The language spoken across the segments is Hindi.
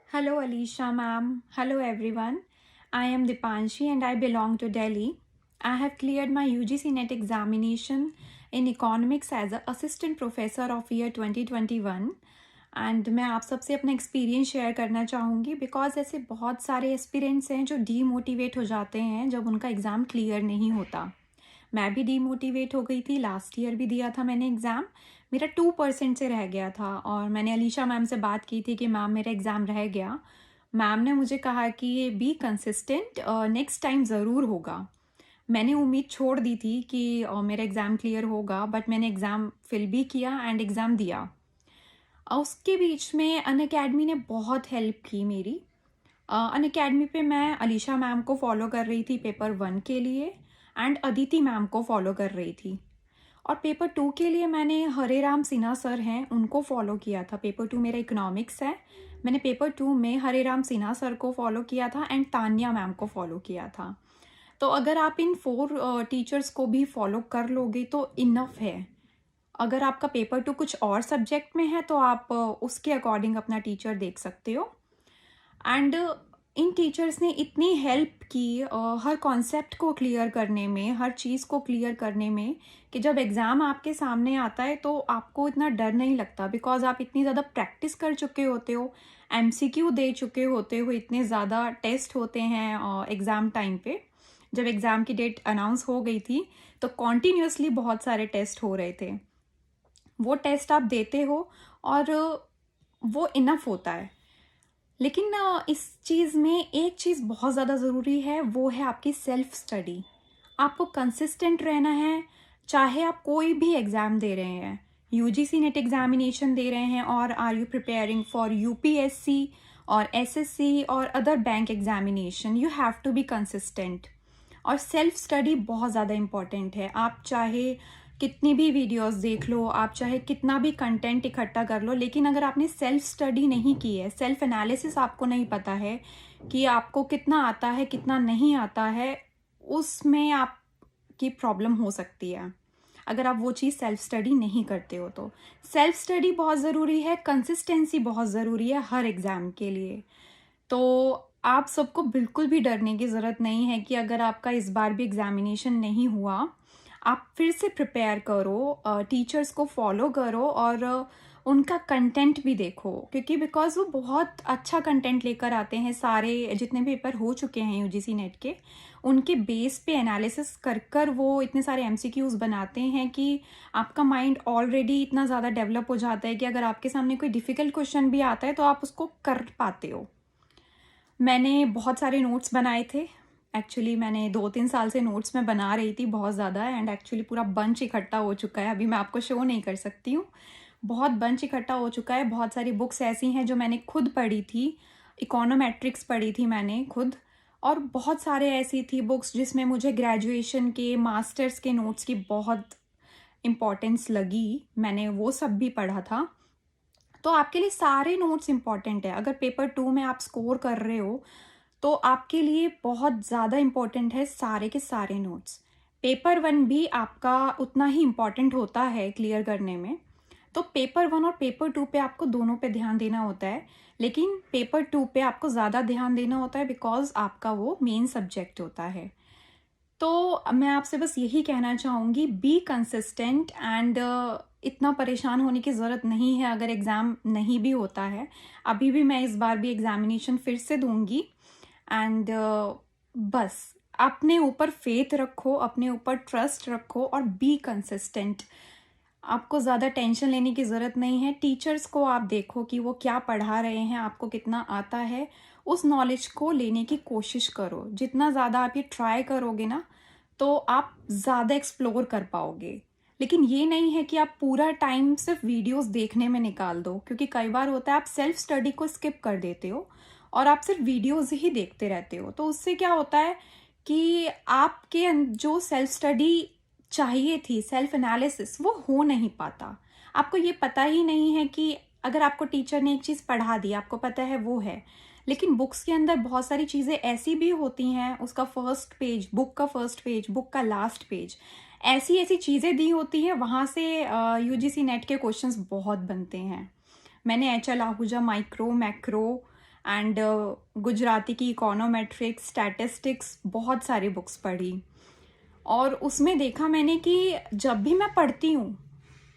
Hello, Alicia ma'am. Hello, everyone. I am Dipanshi and I belong to Delhi. I have cleared my UGC NET examination in economics as an assistant professor of year 2021 and मैं आप सबसे अपना एक्सपीरियंस शेयर करना चाहूँगी बिकॉज ऐसे बहुत सारे एस्पिरेंट्स हैं जो डीमोटिवेट हो जाते हैं जब उनका एग्ज़ाम क्लियर नहीं होता। मैं भी डीमोटिवेट हो गई थी, लास्ट ईयर भी दिया था मैंने एग्ज़ाम, मेरा 2% से रह गया था और मैंने अलीशा मैम से बात की थी कि मैम मेरा एग्ज़ाम रह गया। मैम ने मुझे कहा कि ये बी कंसिस्टेंट, नेक्स्ट टाइम ज़रूर होगा। मैंने उम्मीद छोड़ दी थी कि मेरा एग्ज़ाम क्लियर होगा, बट मैंने एग्ज़ाम फिल भी किया एंड एग्ज़ाम दिया। उसके बीच में अनअकैडमी ने बहुत हेल्प की मेरी। अनअकैडमी पे मैं अलीशा मैम को फॉलो कर रही थी पेपर 1 के लिए एंड अदिति मैम को फॉलो कर रही थी। और पेपर 2 के लिए मैंने हरे राम सिन्हा सर हैं उनको फॉलो किया था। पेपर 2 मेरा इकोनॉमिक्स है, मैंने पेपर 2 में हरे राम सिन्हा सर को फॉलो किया था एंड तान्या मैम को फॉलो किया था। तो अगर आप इन 4 टीचर्स को भी फॉलो कर लोगे तो इनफ है। अगर आपका पेपर 2 कुछ और सब्जेक्ट में है तो आप उसके अकॉर्डिंग अपना टीचर देख सकते हो। एंड इन टीचर्स ने इतनी हेल्प की हर कॉन्सेप्ट को क्लियर करने में, हर चीज़ को क्लियर करने में, कि जब एग्ज़ाम आपके सामने आता है तो आपको इतना डर नहीं लगता बिकॉज आप इतनी ज़्यादा प्रैक्टिस कर चुके होते हो, एमसीक्यू दे चुके होते हो, इतने ज़्यादा टेस्ट होते हैं एग्ज़ाम टाइम पे। जब एग्ज़ाम की डेट अनाउंस हो गई थी तो कॉन्टीन्यूसली बहुत सारे टेस्ट हो रहे थे। वो टेस्ट आप देते हो और वो इनफ होता है। लेकिन इस चीज़ में एक चीज़ बहुत ज़्यादा ज़रूरी है, वो है आपकी सेल्फ स्टडी। आपको कंसिस्टेंट रहना है, चाहे आप कोई भी एग्ज़ाम दे रहे हैं, यूजीसी नेट एग्जामिनेशन दे रहे हैं और are you preparing for UPSC और एसएससी और other bank examination, you have to be consistent. और सेल्फ स्टडी बहुत ज़्यादा इम्पॉर्टेंट है। आप चाहे कितनी भी वीडियोस देख लो, आप चाहे कितना भी कंटेंट इकट्ठा कर लो, लेकिन अगर आपने सेल्फ स्टडी नहीं की है, सेल्फ एनालिसिस आपको नहीं पता है कि आपको कितना आता है कितना नहीं आता है, उसमें आपकी प्रॉब्लम हो सकती है अगर आप वो चीज़ सेल्फ स्टडी नहीं करते हो। तो सेल्फ स्टडी बहुत ज़रूरी है, कंसिस्टेंसी बहुत ज़रूरी है हर एग्ज़ाम के लिए। तो आप सबको बिल्कुल भी डरने की ज़रूरत नहीं है कि अगर आपका इस बार भी एग्जामिनेशन नहीं हुआ, आप फिर से प्रिपेयर करो, टीचर्स को फॉलो करो और उनका कंटेंट भी देखो, क्योंकि बिकॉज वो बहुत अच्छा कंटेंट लेकर आते हैं। सारे जितने भी पेपर हो चुके हैं यूजीसी नेट के, उनके बेस पे एनालिसिस कर कर वो इतने सारे एमसीक्यूज बनाते हैं कि आपका माइंड ऑलरेडी इतना ज़्यादा डेवलप हो जाता है कि अगर आपके सामने कोई डिफ़िकल्ट क्वेश्चन भी आता है तो आप उसको कर पाते हो। मैंने बहुत सारे नोट्स बनाए थे। एक्चुअली मैंने 2-3 साल से नोट्स में बना रही थी बहुत ज़्यादा, एंड एक्चुअली पूरा बंच इकट्ठा हो चुका है। अभी मैं आपको शो नहीं कर सकती हूँ, बहुत बंच इकट्ठा हो चुका है। बहुत सारी बुक्स ऐसी हैं जो मैंने खुद पढ़ी थी, इकोनोमेट्रिक्स पढ़ी थी मैंने खुद, और बहुत सारे ऐसी थी बुक्स जिसमें मुझे ग्रेजुएशन के, मास्टर्स के नोट्स की बहुत इम्पोर्टेंस लगी, मैंने वो सब भी पढ़ा था। तो आपके लिए सारे नोट्स इम्पॉर्टेंट है। अगर पेपर 2 में आप स्कोर कर रहे हो तो आपके लिए बहुत ज़्यादा इम्पोर्टेंट है सारे के सारे नोट्स। पेपर 1 भी आपका उतना ही इम्पॉर्टेंट होता है क्लियर करने में। तो पेपर 1 और पेपर 2 पे आपको दोनों पे ध्यान देना होता है, लेकिन पेपर 2 पे आपको ज़्यादा ध्यान देना होता है बिकॉज आपका वो मेन सब्जेक्ट होता है। तो मैं आपसे बस यही कहना चाहूँगी, बी कंसिस्टेंट एंड इतना परेशान होने की ज़रूरत नहीं है अगर एग्ज़ाम नहीं भी होता है। अभी भी मैं इस बार भी एग्ज़ामिनेशन फिर से दूंगी एंड बस अपने ऊपर फेथ रखो, अपने ऊपर ट्रस्ट रखो और बी कंसिस्टेंट। आपको ज़्यादा टेंशन लेने की ज़रूरत नहीं है। टीचर्स को आप देखो कि वो क्या पढ़ा रहे हैं, आपको कितना आता है, उस नॉलेज को लेने की कोशिश करो। जितना ज़्यादा आप ये ट्राई करोगे ना तो आप ज़्यादा एक्सप्लोर कर पाओगे। लेकिन ये नहीं है कि आप पूरा टाइम सिर्फ वीडियोस देखने में निकाल दो, क्योंकि कई बार होता है आप सेल्फ स्टडी को स्किप कर देते हो और आप सिर्फ वीडियोस ही देखते रहते हो। तो उससे क्या होता है कि आपके जो सेल्फ स्टडी चाहिए थी, सेल्फ एनालिसिस, वो हो नहीं पाता। आपको ये पता ही नहीं है कि अगर आपको टीचर ने एक चीज़ पढ़ा दी, आपको पता है वो है, लेकिन बुक्स के अंदर बहुत सारी चीज़ें ऐसी भी होती हैं, उसका फर्स्ट पेज, बुक का फर्स्ट पेज, बुक का लास्ट पेज, ऐसी ऐसी चीज़ें दी होती हैं, वहाँ से यूजीसी नेट के क्वेश्चंस बहुत बनते हैं। मैंने HL Ahuja, micro, macro and Gujarati की इकोनोमेट्रिक्स, स्टैटिस्टिक्स, बहुत सारी बुक्स पढ़ी। और उसमें देखा मैंने कि जब भी मैं पढ़ती हूँ,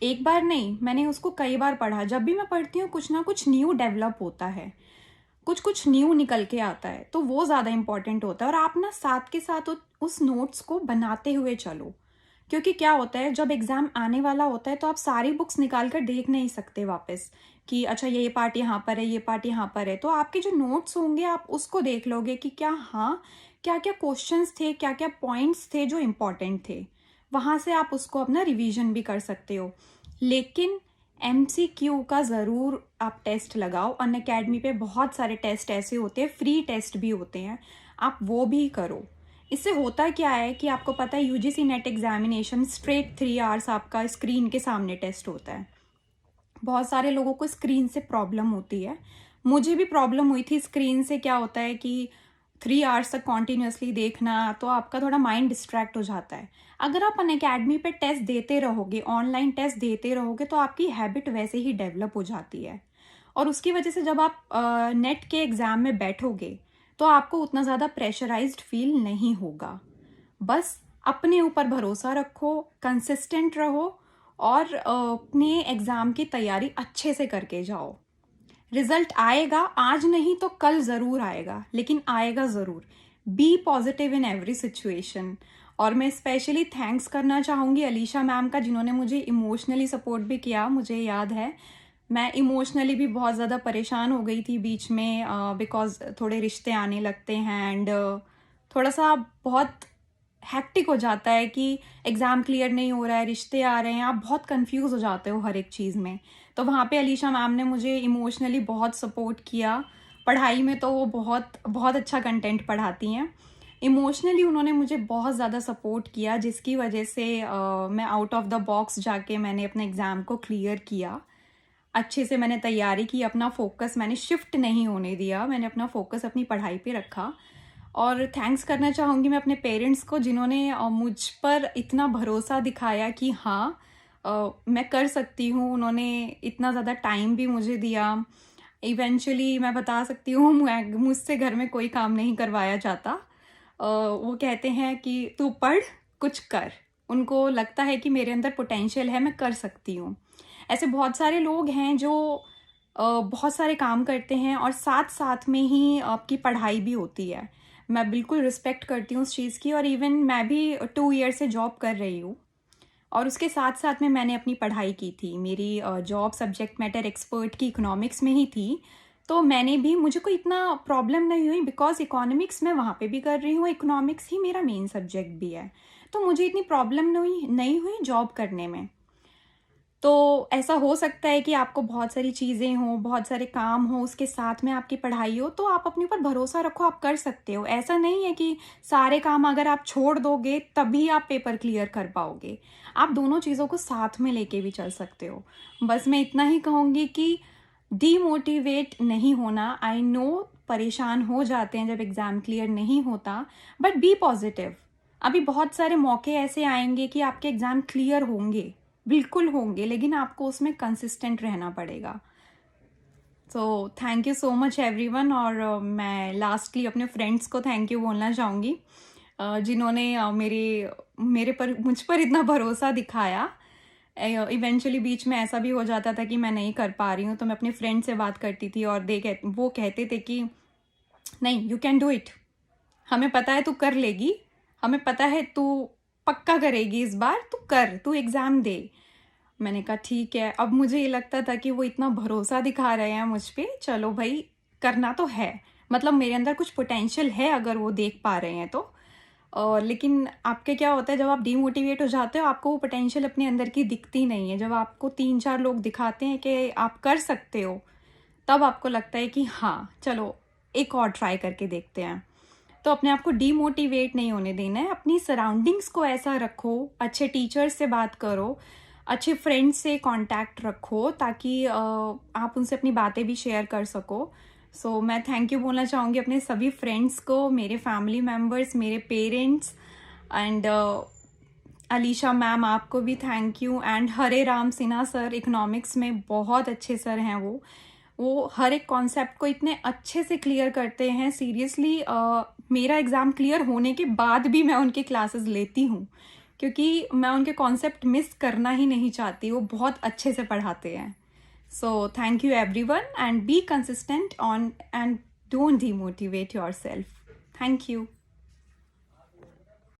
एक बार नहीं, मैंने उसको कई बार पढ़ा, जब भी मैं पढ़ती हूँ कुछ ना कुछ न्यू डेवलप होता है, कुछ कुछ न्यू निकल के आता है, तो वो ज़्यादा इम्पॉर्टेंट होता है। और आप ना साथ के साथ उस नोट्स को बनाते हुए चलो, क्योंकि क्या होता है जब एग्ज़ाम आने वाला होता है तो आप सारी बुक्स निकाल कर देख नहीं सकते वापस कि अच्छा ये पार्ट यहाँ पर है, ये पार्ट यहाँ पर है। तो आपके जो नोट्स होंगे आप उसको देख लोगे कि क्या, हाँ, क्या क्या क्वेश्चंस थे, क्या क्या पॉइंट्स थे जो इम्पॉर्टेंट थे, वहाँ से आप उसको अपना रिवीजन भी कर सकते हो। लेकिन MCQ का ज़रूर आप टेस्ट लगाओ। अनअकैडमी पे बहुत सारे टेस्ट ऐसे होते हैं, फ्री टेस्ट भी होते हैं, आप वो भी करो। इससे होता क्या है कि आपको पता है UGC net examination straight 3 hours आपका स्क्रीन के सामने टेस्ट होता है। बहुत सारे लोगों को स्क्रीन से प्रॉब्लम होती है, मुझे भी प्रॉब्लम हुई थी स्क्रीन से। क्या होता है कि 3 आवर्स तक कॉन्टीन्यूसली देखना, तो आपका थोड़ा माइंड डिस्ट्रैक्ट हो जाता है। अगर आप अनअकैडमी पे टेस्ट देते रहोगे, ऑनलाइन टेस्ट देते रहोगे, तो आपकी हैबिट वैसे ही डेवलप हो जाती है। और उसकी वजह से जब आप नेट के एग्ज़ाम में बैठोगे तो आपको उतना ज़्यादा प्रेशराइज्ड फील नहीं होगा। बस अपने ऊपर भरोसा रखो, कंसिस्टेंट रहो और अपने एग्ज़ाम की तैयारी अच्छे से करके जाओ। रिजल्ट आएगा, आज नहीं तो कल ज़रूर आएगा, लेकिन आएगा ज़रूर। Be positive in every situation. और मैं स्पेशली थैंक्स करना चाहूँगी अलीशा मैम का, जिन्होंने मुझे इमोशनली सपोर्ट भी किया। मुझे याद है मैं इमोशनली भी बहुत ज़्यादा परेशान हो गई थी बीच में, बिकॉज थोड़े रिश्ते आने लगते हैं एंड थोड़ा सा बहुत हैक्टिक हो जाता है कि एग्ज़ाम क्लियर नहीं हो रहा है, रिश्ते आ रहे हैं, आप बहुत कंफ्यूज हो जाते हो हर एक चीज़ में। तो वहाँ पे अलीशा मैम ने मुझे इमोशनली बहुत सपोर्ट किया। पढ़ाई में तो वो बहुत बहुत अच्छा कंटेंट पढ़ाती हैं। इमोशनली उन्होंने मुझे बहुत ज़्यादा सपोर्ट किया, जिसकी वजह से मैं आउट ऑफ द बॉक्स जाके मैंने अपने एग्ज़ाम को क्लियर किया। अच्छे से मैंने तैयारी की, अपना फोकस मैंने शिफ्ट नहीं होने दिया, मैंने अपना फोकस अपनी पढ़ाई पे रखा। और थैंक्स करना चाहूँगी मैं अपने पेरेंट्स को, जिन्होंने मुझ पर इतना भरोसा दिखाया कि हाँ, मैं कर सकती हूँ। उन्होंने इतना ज़्यादा टाइम भी मुझे दिया। इवेंचुअली मैं बता सकती हूँ मुझसे घर में कोई काम नहीं करवाया जाता। वो कहते हैं कि तू पढ़, कुछ कर। उनको लगता है कि मेरे अंदर पोटेंशियल है, मैं कर सकती हूँ। ऐसे बहुत सारे लोग हैं जो बहुत सारे काम करते हैं और साथ साथ में ही आपकी पढ़ाई भी होती है। मैं बिल्कुल रिस्पेक्ट करती हूँ उस चीज़ की। और इवन मैं भी 2 ईयर से जॉब कर रही हूँ और उसके साथ साथ में मैंने अपनी पढ़ाई की थी। मेरी जॉब सब्जेक्ट मैटर एक्सपर्ट की इकोनॉमिक्स में ही थी, तो मैंने भी, मुझे कोई इतना प्रॉब्लम नहीं हुई, बिकॉज इकोनॉमिक्स मैं वहाँ पे भी कर रही हूँ, इकोनॉमिक्स ही मेरा मेन सब्जेक्ट भी है, तो मुझे इतनी प्रॉब्लम नहीं हुई जॉब करने में। तो ऐसा हो सकता है कि आपको बहुत सारी चीज़ें हों, बहुत सारे काम हो, उसके साथ में आपकी पढ़ाई हो, तो आप अपने ऊपर भरोसा रखो, आप कर सकते हो। ऐसा नहीं है कि सारे काम अगर आप छोड़ दोगे तभी आप पेपर क्लियर कर पाओगे। आप दोनों चीज़ों को साथ में लेके भी चल सकते हो। बस मैं इतना ही कहूँगी कि डीमोटिवेट नहीं होना। आई नो परेशान हो जाते हैं जब एग्ज़ाम क्लियर नहीं होता, बट बी पॉजिटिव। अभी बहुत सारे मौके ऐसे आएंगे कि आपके एग्ज़ाम क्लियर होंगे, बिल्कुल होंगे, लेकिन आपको उसमें कंसिस्टेंट रहना पड़ेगा। So thank you so much everyone. और मैं लास्टली अपने फ्रेंड्स को थैंक यू बोलना चाहूँगी, जिन्होंने मुझ पर इतना भरोसा दिखाया। इवेंचुअली बीच में ऐसा भी हो जाता था कि मैं नहीं कर पा रही हूँ, तो मैं अपने फ्रेंड से बात करती थी और वो कहते थे कि नहीं, यू कैन डू इट, हमें पता है तू कर लेगी, हमें पता है तू पक्का करेगी, इस बार तू कर, तू एग्ज़ाम दे। मैंने कहा ठीक है। अब मुझे ये लगता था कि वो इतना भरोसा दिखा रहे हैं मुझ पे, चलो भाई करना तो है, मतलब मेरे अंदर कुछ पोटेंशियल है अगर वो देख पा रहे हैं तो। लेकिन आपके क्या होता है, जब आप डीमोटिवेट हो जाते हो, आपको वो पोटेंशियल अपने अंदर की दिखती नहीं है। जब आपको 3-4 लोग दिखाते हैं कि आप कर सकते हो, तब आपको लगता है कि हाँ चलो एक और ट्राई करके देखते हैं। तो अपने आप को डीमोटिवेट नहीं होने देना है। अपनी सराउंडिंग्स को ऐसा रखो, अच्छे टीचर्स से बात करो, अच्छे फ्रेंड्स से कांटेक्ट रखो, ताकि आप उनसे अपनी बातें भी शेयर कर सको। सो मैं थैंक यू बोलना चाहूँगी अपने सभी फ्रेंड्स को, मेरे फैमिली मेम्बर्स, मेरे पेरेंट्स एंड अलीशा मैम, आपको भी thank you. And Hare Ram Sinha sir, economics में बहुत अच्छे सर हैं वो। वो हर एक कॉन्सेप्ट को इतने अच्छे से क्लियर करते हैं। सीरियसली मेरा एग्ज़ाम क्लियर होने के बाद भी मैं उनके क्लासेस लेती हूँ, क्योंकि मैं उनके कॉन्सेप्ट मिस करना ही नहीं चाहती। वो बहुत अच्छे से पढ़ाते हैं। So thank you everyone and be consistent on and don't demotivate yourself. Thank you.